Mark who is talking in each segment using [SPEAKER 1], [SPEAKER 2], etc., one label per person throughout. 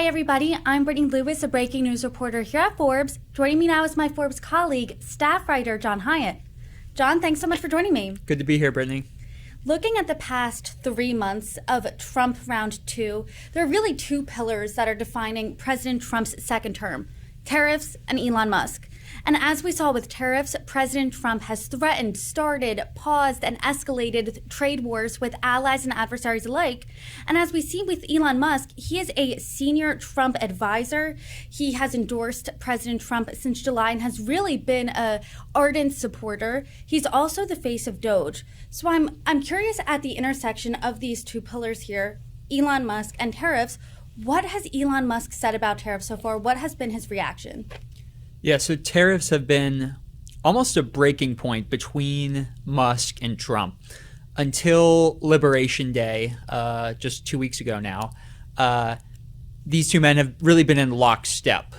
[SPEAKER 1] Hi, everybody. I'm Brittany Lewis, a breaking news reporter here at Forbes. Joining me now is my Forbes colleague, staff writer John Hyatt. John, thanks so much for joining me.
[SPEAKER 2] Good to be here, Brittany.
[SPEAKER 1] Looking at the past 3 months of Trump round 2, there are really 2 pillars that are defining President Trump's second term: tariffs and Elon Musk. And as we saw with tariffs, President Trump has threatened, started, paused, and escalated trade wars with allies and adversaries alike. And as we see with Elon Musk, he is a senior Trump advisor. He has endorsed President Trump since July and has really been an ardent supporter. He's also the face of Doge. So I'm curious, at the intersection of these 2 pillars here, Elon Musk and tariffs, what has Elon Musk said about tariffs so far? What has been his reaction?
[SPEAKER 2] Yeah, so tariffs have been almost a breaking point between Musk and Trump. Until Liberation Day, just 2 weeks ago now, these 2 men have really been in lockstep.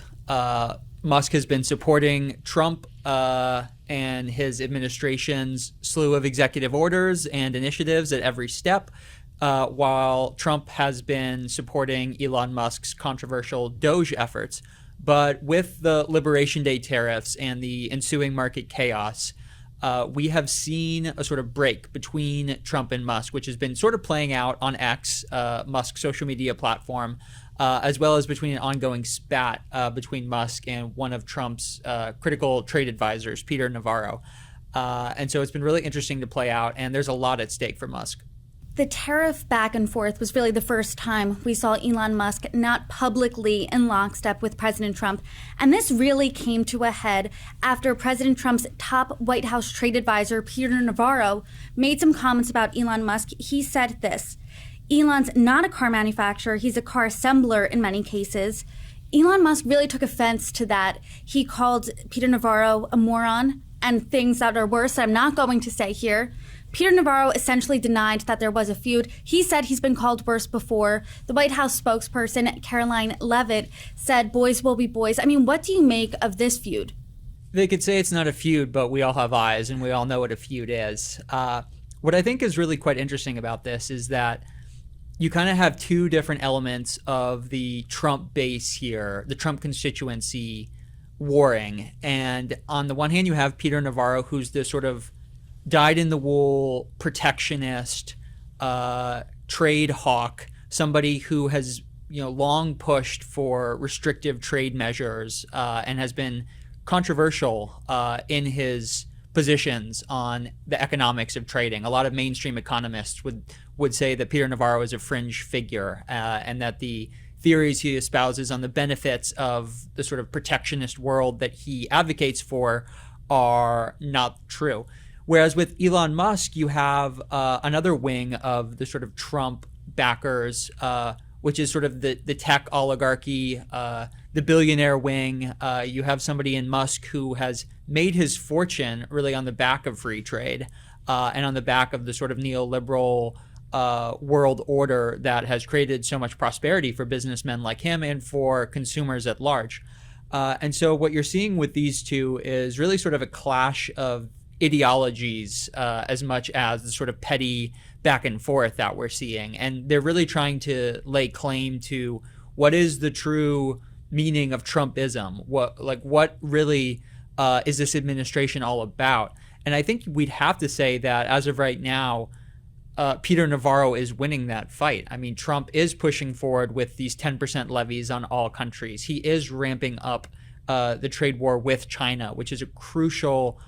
[SPEAKER 2] Musk has been supporting Trump and his administration's slew of executive orders and initiatives at every step, while Trump has been supporting Elon Musk's controversial Doge efforts. But with the Liberation Day tariffs and the ensuing market chaos, we have seen a sort of break between Trump and Musk, which has been sort of playing out on X, Musk's social media platform, as well as between an ongoing spat between Musk and one of Trump's critical trade advisors, Peter Navarro. And so it's been really interesting to play out, and there's a lot at stake for Musk.
[SPEAKER 1] The tariff back and forth was really the first time we saw Elon Musk not publicly in lockstep with President Trump. And this really came to a head after President Trump's top White House trade advisor, Peter Navarro, made some comments about Elon Musk. He said this: Elon's not a car manufacturer, he's a car assembler in many cases. Elon Musk really took offense to that. He called Peter Navarro a moron and things that are worse I'm not going to say here. Peter Navarro essentially denied that there was a feud. He said he's been called worse before. The White House spokesperson, Caroline Leavitt, said boys will be boys. I mean, what do you make of this feud?
[SPEAKER 2] They could say it's not a feud, but we all have eyes and we all know what a feud is. What I think is really quite interesting about this is that you kind of have 2 different elements of the Trump base here, the Trump constituency warring. And on the one hand, you have Peter Navarro, who's this sort of dyed-in-the-wool protectionist trade hawk, somebody who has long pushed for restrictive trade measures and has been controversial in his positions on the economics of trading. A lot of mainstream economists would say that Peter Navarro is a fringe figure and that the theories he espouses on the benefits of the sort of protectionist world that he advocates for are not true. Whereas with Elon Musk, you have another wing of the sort of Trump backers, which is sort of the tech oligarchy, the billionaire wing. You have somebody in Musk who has made his fortune really on the back of free trade and on the back of the sort of neoliberal world order that has created so much prosperity for businessmen like him and for consumers at large. And so what you're seeing with these 2 is really sort of a clash of ideologies as much as the sort of petty back and forth that we're seeing. And they're really trying to lay claim to what is the true meaning of Trumpism. What really is this administration all about? And I think we'd have to say that as of right now, Peter Navarro is winning that fight. I mean, Trump is pushing forward with these 10% levies on all countries. He is ramping up the trade war with China, which is a crucial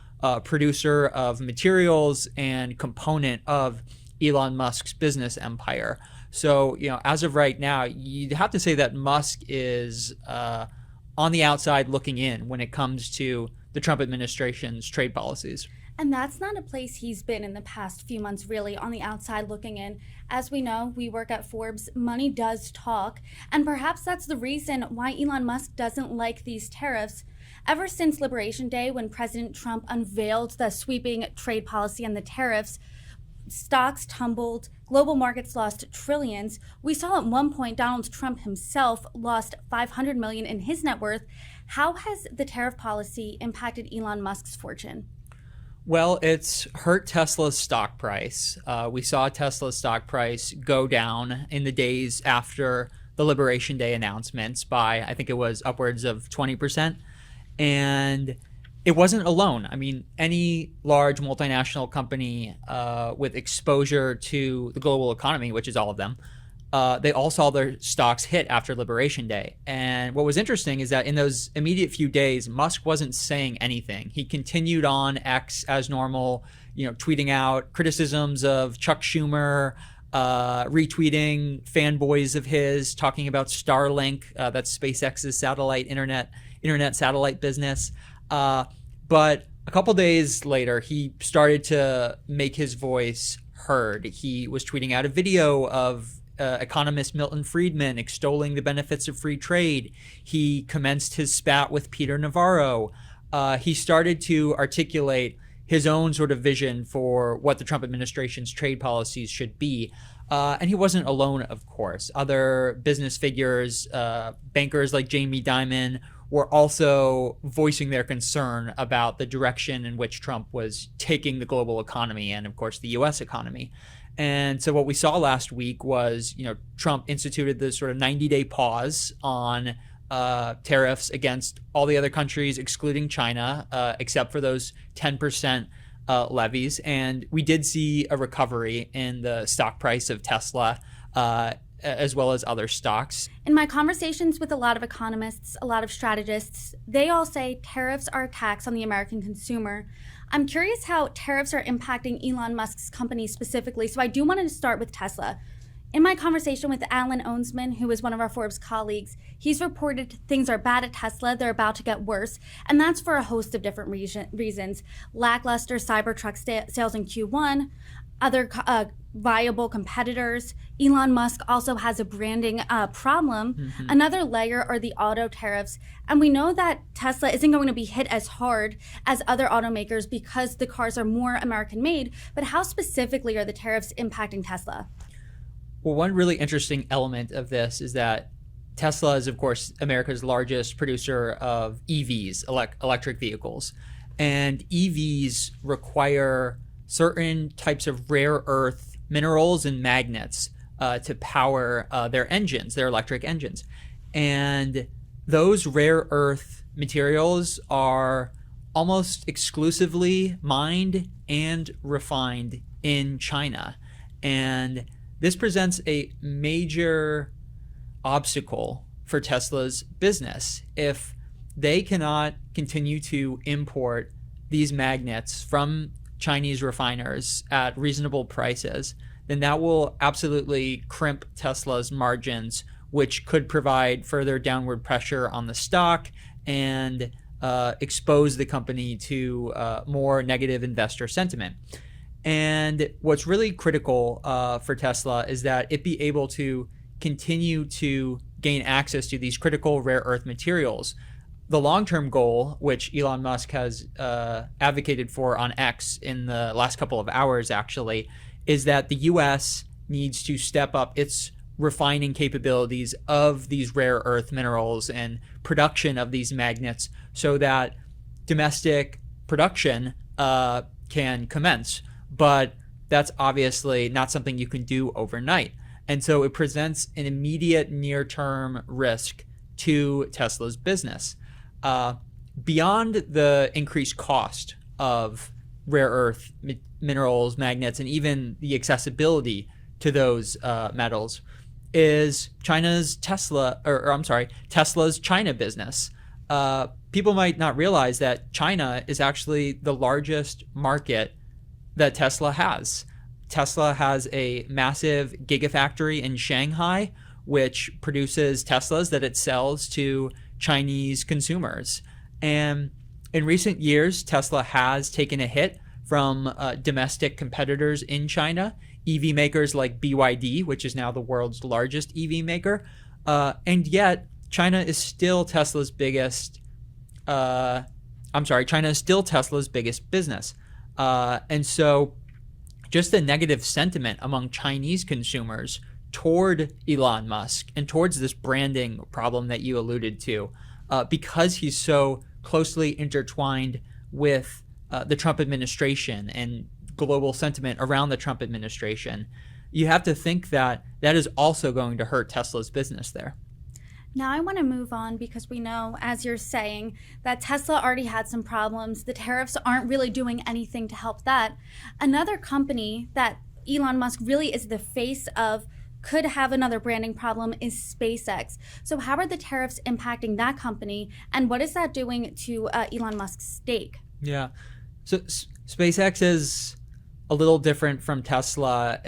[SPEAKER 2] producer of materials and component of Elon Musk's business empire. So, as of right now, you'd have to say that Musk is on the outside looking in when it comes to the Trump administration's trade policies.
[SPEAKER 1] And that's not a place he's been in the past few months, really, on the outside looking in. As we know, we work at Forbes, money does talk. And perhaps that's the reason why Elon Musk doesn't like these tariffs. Ever since Liberation Day, when President Trump unveiled the sweeping trade policy and the tariffs, stocks tumbled, global markets lost trillions. We saw at one point Donald Trump himself lost $500 million in his net worth. How has the tariff policy impacted Elon Musk's fortune?
[SPEAKER 2] Well, it's hurt Tesla's stock price. We saw Tesla's stock price go down in the days after the Liberation Day announcements by, I think it was upwards of 20%. And it wasn't alone. I mean, any large multinational company with exposure to the global economy, which is all of them, they all saw their stocks hit after Liberation Day. And what was interesting is that in those immediate few days, Musk wasn't saying anything. He continued on X as normal, tweeting out criticisms of Chuck Schumer, retweeting fanboys of his, talking about Starlink, that's SpaceX's internet satellite business. But a couple days later, he started to make his voice heard. He was tweeting out a video of economist Milton Friedman extolling the benefits of free trade. He commenced his spat with Peter Navarro. He started to articulate his own sort of vision for what the Trump administration's trade policies should be. And he wasn't alone, of course. Other business figures, bankers like Jamie Dimon, were also voicing their concern about the direction in which Trump was taking the global economy and, of course, the U.S. economy. And so what we saw last week was, Trump instituted the sort of 90-day pause on tariffs against all the other countries, excluding China, except for those 10% levies. And we did see a recovery in the stock price of Tesla, as well as other stocks.
[SPEAKER 1] In my conversations with a lot of economists, a lot of strategists, they all say tariffs are a tax on the American consumer. I'm curious how tariffs are impacting Elon Musk's company specifically, so I do want to start with Tesla. In my conversation with Alan Owensman, who is one of our Forbes colleagues, he's reported things are bad at Tesla, they're about to get worse, and that's for a host of different reasons. Lackluster Cybertruck sales in Q1, other viable competitors. Elon Musk also has a branding problem. Mm-hmm. Another layer are the auto tariffs. And we know that Tesla isn't going to be hit as hard as other automakers because the cars are more American made. But how specifically are the tariffs impacting Tesla?
[SPEAKER 2] Well, one really interesting element of this is that Tesla is, of course, America's largest producer of EVs, electric vehicles. And EVs require certain types of rare earth minerals and magnets to power their engines, their electric engines. And those rare earth materials are almost exclusively mined and refined in China. And this presents a major obstacle for Tesla's business. If they cannot continue to import these magnets from Chinese refiners at reasonable prices, then that will absolutely crimp Tesla's margins, which could provide further downward pressure on the stock and expose the company to more negative investor sentiment. And what's really critical for Tesla is that it be able to continue to gain access to these critical rare earth materials. The long-term goal, which Elon Musk has advocated for on X in the last couple of hours, actually, is that the U.S. needs to step up its refining capabilities of these rare earth minerals and production of these magnets so that domestic production can commence. But that's obviously not something you can do overnight. And so it presents an immediate near-term risk to Tesla's business. Beyond the increased cost of rare earth minerals, magnets, and even the accessibility to those metals is Tesla's China business. People might not realize that China is actually the largest market that Tesla has. Tesla has a massive gigafactory in Shanghai, which produces Teslas that it sells to Chinese consumers. And in recent years, Tesla has taken a hit from domestic competitors in China, EV makers like BYD, which is now the world's largest EV maker. And yet, China is still Tesla's biggest business. And so just the negative sentiment among Chinese consumers toward Elon Musk and towards this branding problem that you alluded to, because he's so closely intertwined with the Trump administration and global sentiment around the Trump administration, you have to think that that is also going to hurt Tesla's business there.
[SPEAKER 1] Now I want to move on because we know, as you're saying, that Tesla already had some problems. The tariffs aren't really doing anything to help that. Another company that Elon Musk really is the face of could have another branding problem is SpaceX. So how are the tariffs impacting that company, and what is that doing to Elon Musk's stake?
[SPEAKER 2] Yeah. So SpaceX is a little different from Tesla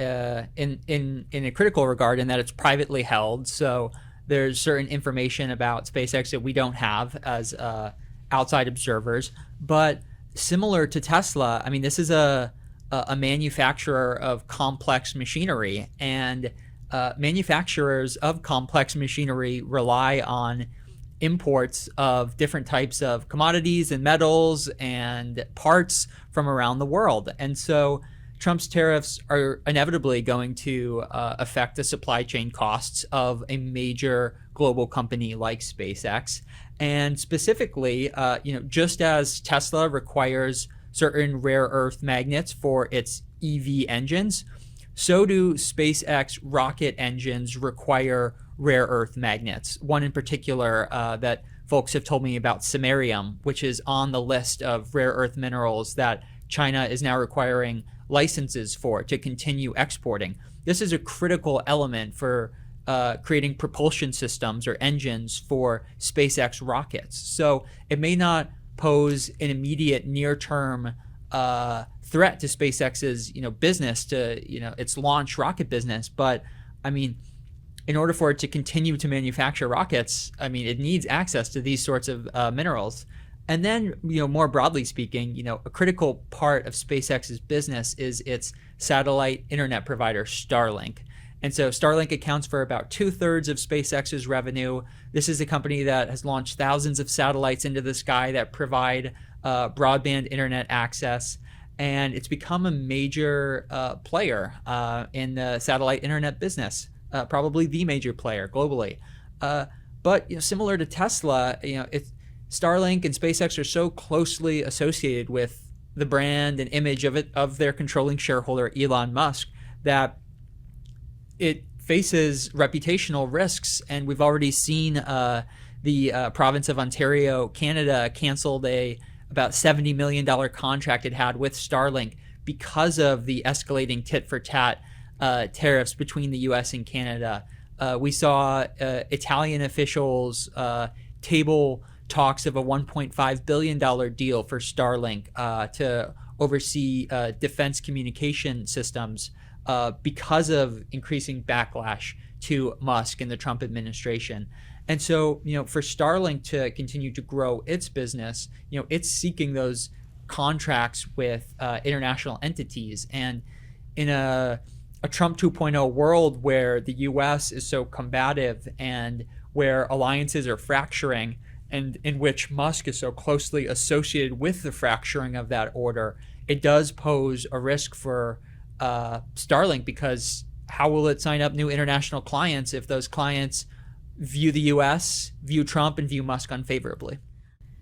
[SPEAKER 2] in a critical regard in that it's privately held. So there's certain information about SpaceX that we don't have as outside observers. But similar to Tesla, I mean, this is a manufacturer of complex machinery, and manufacturers of complex machinery rely on imports of different types of commodities and metals and parts from around the world. And so Trump's tariffs are inevitably going to affect the supply chain costs of a major global company like SpaceX. And specifically, just as Tesla requires certain rare earth magnets for its EV engines, so do SpaceX rocket engines require rare earth magnets. One in particular that folks have told me about, samarium, which is on the list of rare earth minerals that China is now requiring licenses for to continue exporting. This is a critical element for creating propulsion systems or engines for SpaceX rockets. So it may not pose an immediate near-term threat to SpaceX's business, to its launch rocket business, but I mean, in order for it to continue to manufacture rockets, I mean, it needs access to these sorts of minerals. And then, more broadly speaking, a critical part of SpaceX's business is its satellite internet provider, Starlink. And so Starlink accounts for about 2/3 of SpaceX's revenue. This is a company that has launched thousands of satellites into the sky that provide broadband internet access. And it's become a major player in the satellite internet business, probably the major player globally. But similar to Tesla, Starlink and SpaceX are so closely associated with the brand and image of their controlling shareholder, Elon Musk, that it faces reputational risks. And we've already seen the province of Ontario, Canada, canceled about $70 million contract it had with Starlink because of the escalating tit-for-tat tariffs between the U.S. and Canada. We saw Italian officials table talks of a $1.5 billion deal for Starlink to oversee defense communication systems because of increasing backlash to Musk and the Trump administration. And so, for Starlink to continue to grow its business, it's seeking those contracts with international entities. And in a Trump 2.0 world where the U.S. is so combative and where alliances are fracturing, and in which Musk is so closely associated with the fracturing of that order, it does pose a risk for Starlink, because how will it sign up new international clients if those clients view the U.S., view Trump, and view Musk unfavorably?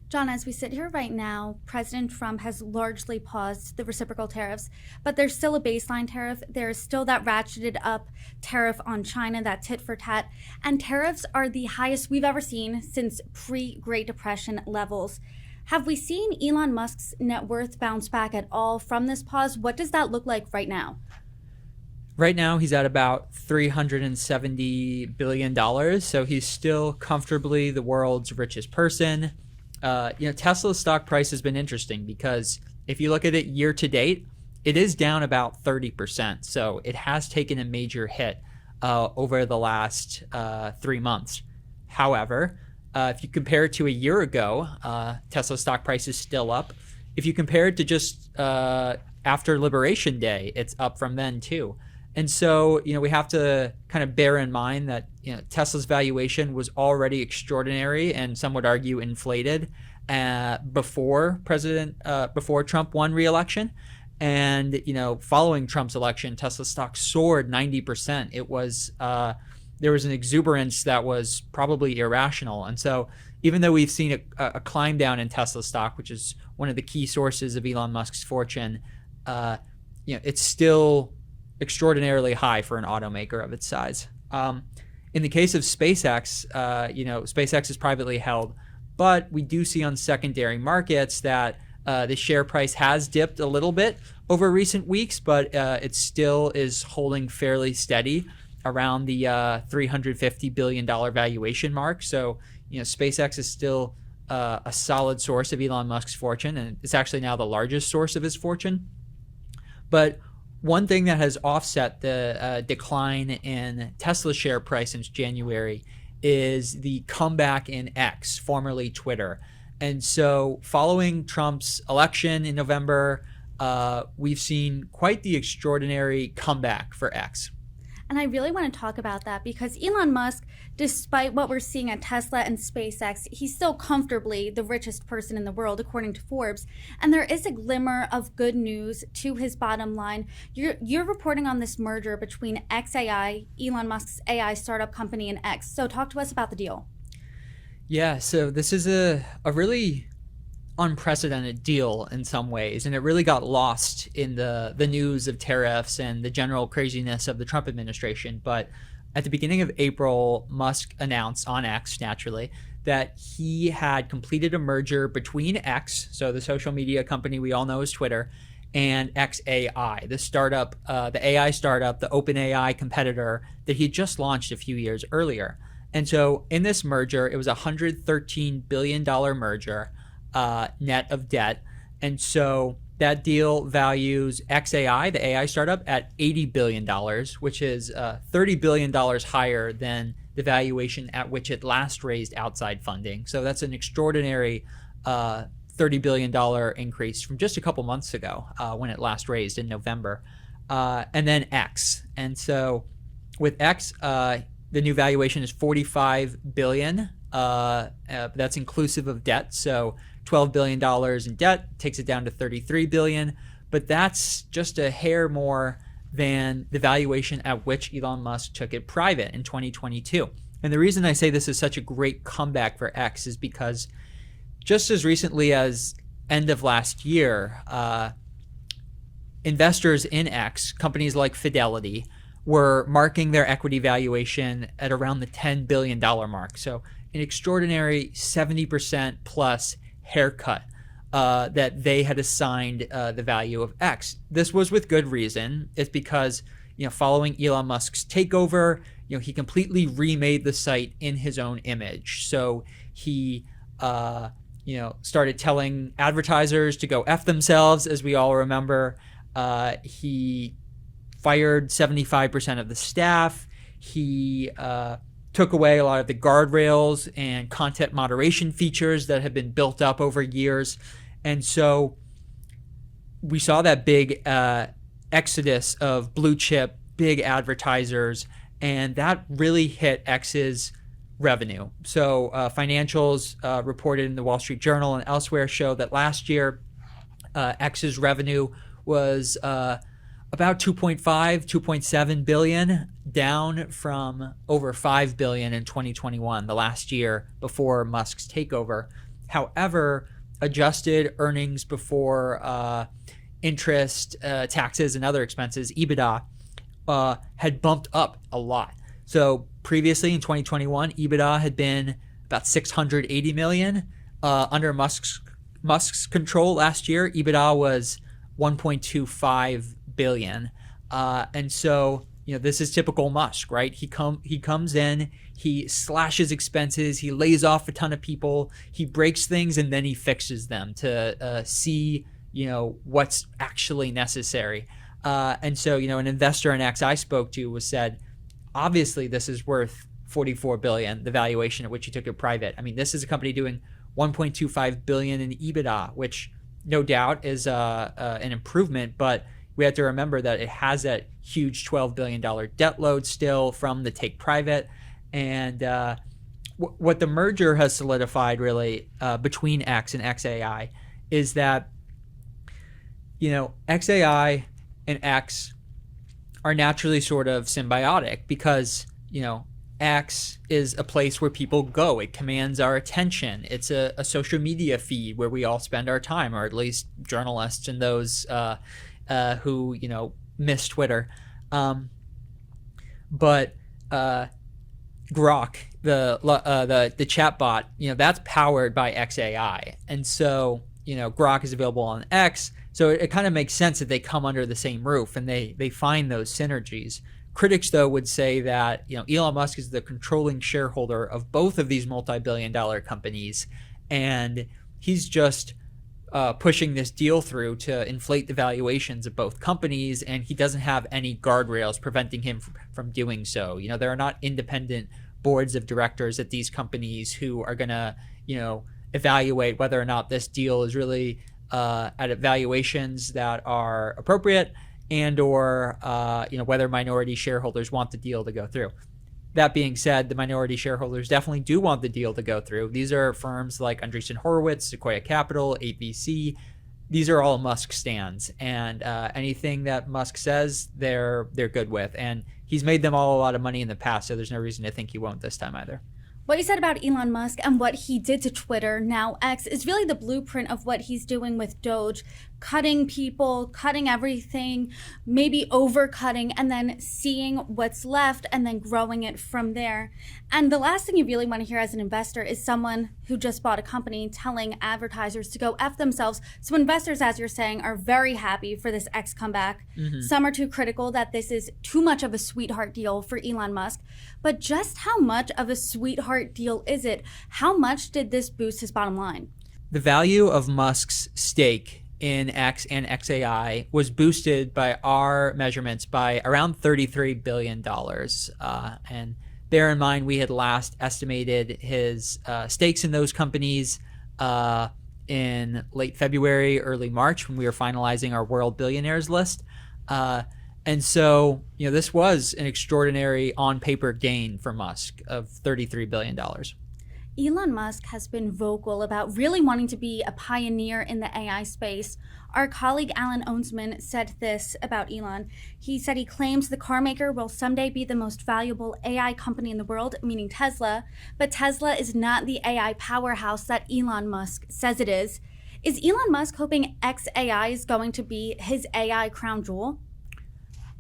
[SPEAKER 1] John, as we sit here right now, President Trump has largely paused the reciprocal tariffs, but there's still a baseline tariff. There's still that ratcheted up tariff on China, that tit for tat, and tariffs are the highest we've ever seen since pre-Great Depression levels. Have we seen Elon Musk's net worth bounce back at all from this pause? What does that look like right now?
[SPEAKER 2] Right now, he's at about $370 billion, so he's still comfortably the world's richest person. Tesla's stock price has been interesting because if you look at it year to date, it is down about 30%. So it has taken a major hit over the last 3 months. However, if you compare it to a year ago, Tesla's stock price is still up. If you compare it to just after Liberation Day, it's up from then too. And so, we have to kind of bear in mind that, Tesla's valuation was already extraordinary and some would argue inflated before Trump won re-election. And, following Trump's election, Tesla's stock soared 90%. It was, there was an exuberance that was probably irrational. And so even though we've seen a climb down in Tesla stock, which is one of the key sources of Elon Musk's fortune, it's still extraordinarily high for an automaker of its size. In the case of SpaceX, SpaceX is privately held, but we do see on secondary markets that the share price has dipped a little bit over recent weeks, but it still is holding fairly steady around the $350 billion valuation mark. So, SpaceX is still a solid source of Elon Musk's fortune, and it's actually now the largest source of his fortune. But one thing that has offset the decline in Tesla's share price since January is the comeback in X, formerly Twitter. And so following Trump's election in November, we've seen quite the extraordinary comeback for X.
[SPEAKER 1] And I really want to talk about that because Elon Musk, despite what we're seeing at Tesla and SpaceX, he's still comfortably the richest person in the world, according to Forbes. And there is a glimmer of good news to his bottom line. You're reporting on this merger between xAI, Elon Musk's AI startup company, and X. So talk to us about the deal.
[SPEAKER 2] Yeah, so this is a really unprecedented deal in some ways, and it really got lost in the news of tariffs and the general craziness of the Trump administration. But at the beginning of April, Musk announced on X, naturally, that he had completed a merger between X, so the social media company we all know as Twitter, and xAI, the startup, the AI startup, the OpenAI competitor that he had just launched a few years earlier. And so in this merger, it was a $113 billion merger, net of debt. And so that deal values xAI, the AI startup, at $80 billion, which is $30 billion higher than the valuation at which it last raised outside funding. So that's an extraordinary $30 billion increase from just a couple months ago when it last raised in November. And then X. And so with X, the new valuation is $45 billion. That's inclusive of debt. So $12 billion in debt takes it down to $33 billion. But that's just a hair more than the valuation at which Elon Musk took it private in 2022. And the reason I say this is such a great comeback for X is because just as recently as end of last year, investors in X, companies like Fidelity, were marking their equity valuation at around the $10 billion mark. So an extraordinary 70% plus haircut that they had assigned the value of X. This was with good reason. It's because, following Elon Musk's takeover, he completely remade the site in his own image. So he, started telling advertisers to go F themselves, as we all remember. He fired 75% of the staff. He took away a lot of the guardrails and content moderation features that have been built up over years. And so we saw that big exodus of blue chip, big advertisers, and that really hit X's revenue. So financials reported in the Wall Street Journal and elsewhere show that last year X's revenue was about 2.7 billion, down from over 5 billion in 2021, the last year before Musk's takeover. However, adjusted earnings before interest, taxes, and other expenses, EBITDA, had bumped up a lot. So previously in 2021, EBITDA had been about 680 million. Under Musk's control last year, EBITDA was 1.25 billion. And so, this is typical Musk, right? He comes in, he slashes expenses, he lays off a ton of people, he breaks things, and then he fixes them to see, what's actually necessary. And so, an investor in X I spoke to said, obviously this is worth 44 billion, the valuation at which he took it private. I mean, this is a company doing 1.25 billion in EBITDA, which no doubt is an improvement, but we have to remember that it has that huge $12 billion debt load still from the take private. And what the merger has solidified really between X and xAI is that, xAI and X are naturally sort of symbiotic because, X is a place where people go. It commands our attention. It's a social media feed where we all spend our time, or at least journalists and those who, miss Twitter. But Grok, the chatbot, that's powered by XAI, and so Grok is available on X. So it kind of makes sense that they come under the same roof and they find those synergies. Critics, though, would say that Elon Musk is the controlling shareholder of both of these multi-billion-dollar companies, and he's just pushing this deal through to inflate the valuations of both companies, and he doesn't have any guardrails preventing him from doing so. There are not independent boards of directors at these companies who are going to evaluate whether or not this deal is really at valuations that are appropriate, and or whether minority shareholders want the deal to go through. That being said, the minority shareholders definitely do want the deal to go through. These are firms like Andreessen Horowitz, Sequoia Capital, 8VC. These are all Musk stands, and anything that Musk says, they're good with. And he's made them all a lot of money in the past, so there's no reason to think he won't this time either.
[SPEAKER 1] What you said about Elon Musk and what he did to Twitter, now X, is really the blueprint of what he's doing with Doge, cutting people, cutting everything, maybe overcutting, and then seeing what's left and then growing it from there. And the last thing you really want to hear as an investor is someone who just bought a company telling advertisers to go F themselves. So investors, as you're saying, are very happy for this X comeback. Mm-hmm. Some are too critical that this is too much of a sweetheart deal for Elon Musk. But just how much of a sweetheart deal is it? How much did this boost his bottom line?
[SPEAKER 2] The value of Musk's stake in X and XAI was boosted by our measurements by around $33 billion. And bear in mind, we had last estimated his stakes in those companies in late February, early March, when we were finalizing our world billionaires list. And so, this was an extraordinary on-paper gain for Musk of $33 billion.
[SPEAKER 1] Elon Musk has been vocal about really wanting to be a pioneer in the AI space. Our colleague Alan Owensman said this about Elon. He said he claims the car maker will someday be the most valuable AI company in the world, meaning Tesla, but Tesla is not the AI powerhouse that Elon Musk says it is. Is Elon Musk hoping XAI is going to be his AI crown jewel?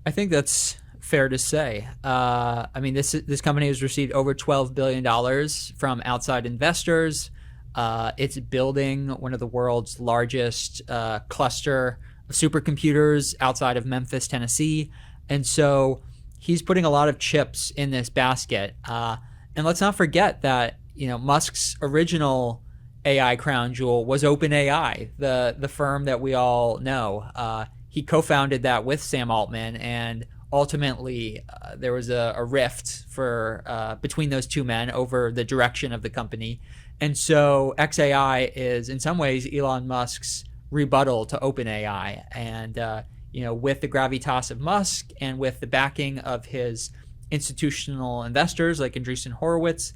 [SPEAKER 2] I think that's fair to say. This company has received over $12 billion from outside investors. It's building one of the world's largest cluster of supercomputers outside of Memphis, Tennessee. And so he's putting a lot of chips in this basket. And let's not forget that, Musk's original AI crown jewel was OpenAI, the firm that we all know. He co-founded that with Sam Altman, and ultimately there was a rift between those two men over the direction of the company. And so XAI is in some ways Elon Musk's rebuttal to OpenAI. And with the gravitas of Musk and with the backing of his institutional investors like Andreessen Horowitz,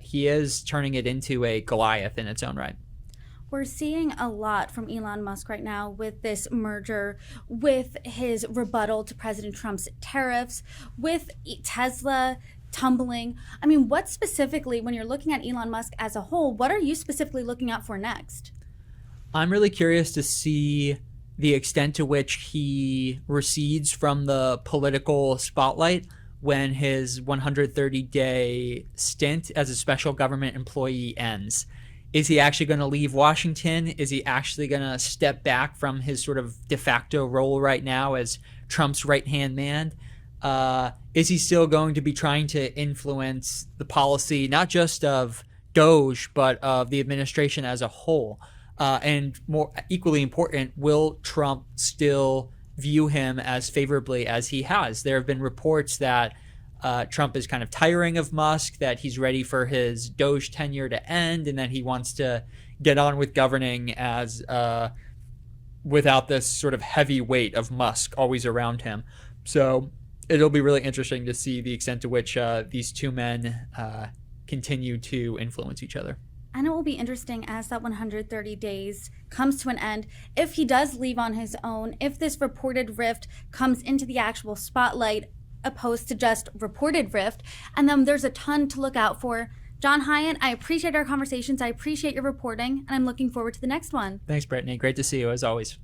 [SPEAKER 2] he is turning it into a Goliath in its own right.
[SPEAKER 1] We're seeing a lot from Elon Musk right now with this merger, with his rebuttal to President Trump's tariffs, with Tesla tumbling. What specifically, when you're looking at Elon Musk as a whole, what are you specifically looking out for next?
[SPEAKER 2] I'm really curious to see the extent to which he recedes from the political spotlight when his 130-day stint as a special government employee ends. Is he actually going to leave Washington? Is he actually going to step back from his sort of de facto role right now as Trump's right-hand man? Is he still going to be trying to influence the policy, not just of Doge, but of the administration as a whole? And more equally important, will Trump still view him as favorably as he has? There have been reports that Trump is kind of tiring of Musk, that he's ready for his Doge tenure to end, and that he wants to get on with governing as without this sort of heavy weight of Musk always around him. So it'll be really interesting to see the extent to which these two men continue to influence each other.
[SPEAKER 1] And it will be interesting as that 130 days comes to an end, if he does leave on his own, if this reported rift comes into the actual spotlight, opposed to just reported rift. And then there's a ton to look out for. John Hyatt, I appreciate our conversations. I appreciate your reporting, and I'm looking forward to the next one.
[SPEAKER 2] Thanks, Brittany. Great to see you as always.